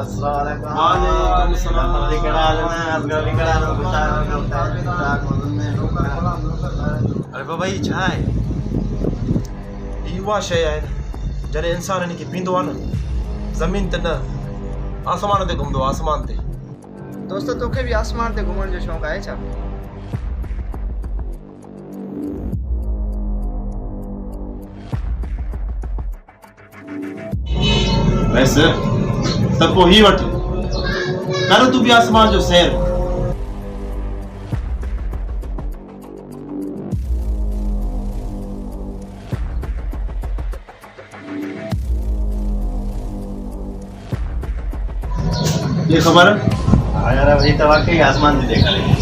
वालेकुम सलाम। अरे बाबा ही छाए युवा शय है जॾहिं इंसान इनखे पींदो आहे न ज़मीन ते न आसमान ते घुमंदो आहे आसमान ते। दोस्तों तोखे भी आसमान ते घुमण जो शौक़ आहे छा? वैसे त पोइ ही वठ कर तूं बि आसमान जो सैर। ये खबर यार अभी तो वाकई आसमान भी देखा लेकिन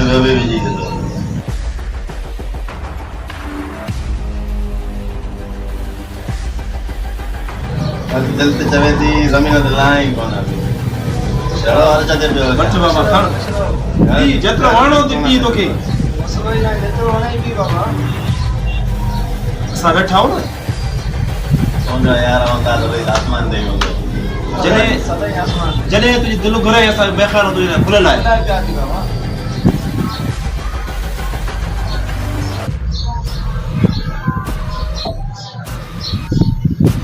में भी जी तो दिल से चवे थी जमीन ते लाए कोन चलो और चाचे पे बच बाबा खण ई जेतिरो वणो थी पी तोखे सुबह ना जेतिरो वणे पी बाबा। असां वेठा आहियूं न सोचा यार होता तो भाई आसमान देखो जॾहिं सदाई आसमान जॾहिं तुंहिंजी दिलि घुरे असां बेख़ानो तुंहिंजे लाइ खुलियल आहे। अल्लाह प्यार थी बाबा।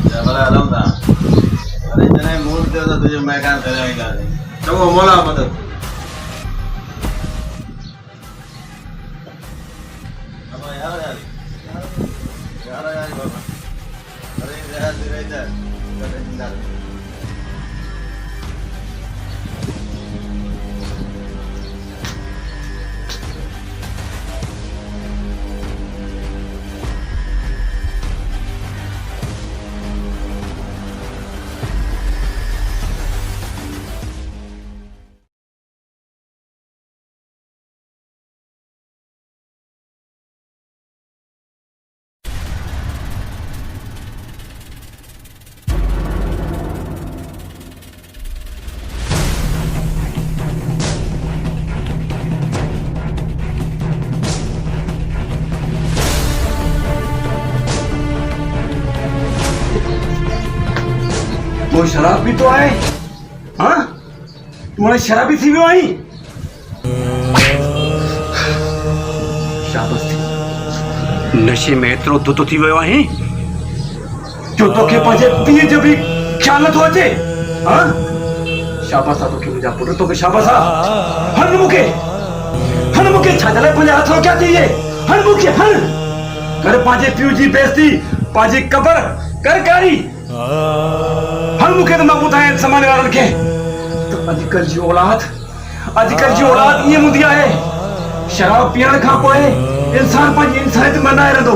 जबरा आलम था अरे जने मूड दे तो तुझे मैं कहां करेगा चङो मौला मदद। अब यार बाबा अरे यार दे इधर इधर वो शराब भी तो आए हाँ तुम्हारे शराबी थी वो आई शाबाश थी नशे में एतिरो दुतो थी वियो आहे जो तोखे पंहिंजे पीउ जो बि ख्याल नथो अचे हाँ शाबाश आहे तोखे मुंहिंजा पुट तोखे शाबाश आहे हण मूंखे छा जे लाइ पंहिंजा हथ रोकिया थी इहे हण मूंखे हण कर पंहिंजे पीउ जी बेइज़ती पंहिंजी क़बर कर कारी हर मुखे तो मां ॿुधायां समाने वारनि खे तो अॼुकल्ह जी औलाद ईअं हूंदी आहे शराब पीअण खां पोइ इंसान पंहिंजी इंसानियत में न रहंदो।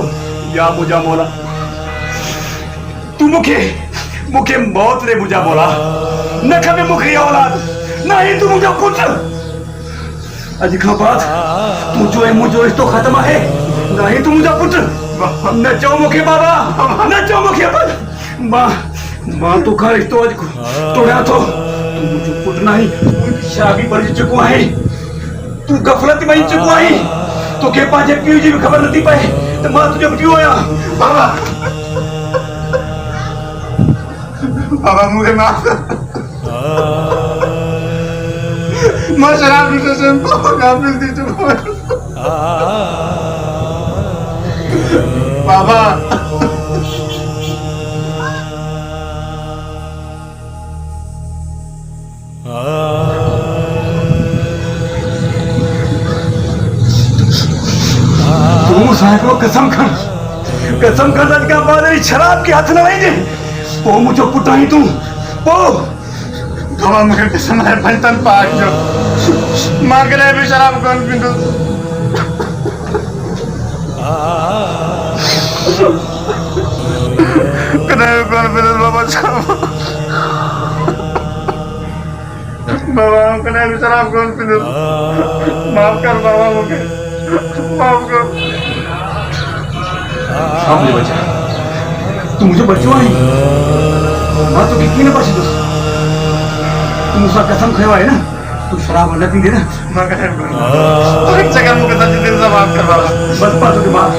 या मुंहिंजा मौला तूं मूंखे मौत ॾे मुंहिंजा मौला न खपे मूंखे इहा औलाद न ही तूं मुंहिंजो पुटु अॼु खां बाद तुंहिंजो ऐं मुंहिंजो रिश्तो ख़तम आहे न ही तूं मुंहिंजा पुटु न चओ मूंखे बाबा न चओ मूंखे मां तोखां रिश्तो अॼु तोड़ियां थो तूं मुंहिंजो पुटु न आहीं शराबी बणिजी चुको आहीं तूं गफ़लत में चुको आहीं तोखे पंहिंजे पीउ जी बि ख़बर नथी पए त मां तुंहिंजो पीउ आहियां। बाबा मुझे माफ कर मैं शराब पीते से काफिल थी चुका बाबा तू साहिब को कसम खा अॼु खां बाद शराब के हथ न वेंदे पोइ मुंहिंजो पुटु आहीं तूं पोइ बाबा मुझे कसम है पंचन पाक जो मां कॾहिं बि शराब कोन पींदो कॾहिं बि कोन पींदो बाबा बाबा कॾहिं बि शराब कोन पींदो माफ कर बाबा मूंखे माफ कर मुंहिंजो बच्चा तूं मुंहिंजो बच्चो आहीं मां तोखे कीअं न बख़्शींदुसि तूं मूंसां कसम खयो आहे न तूं शराब न पींदे न मां कॾहिं कोन हिकु सेकंड मूंखे सची दिलि सां माफ कर बाबा बस मां तोखे माफ़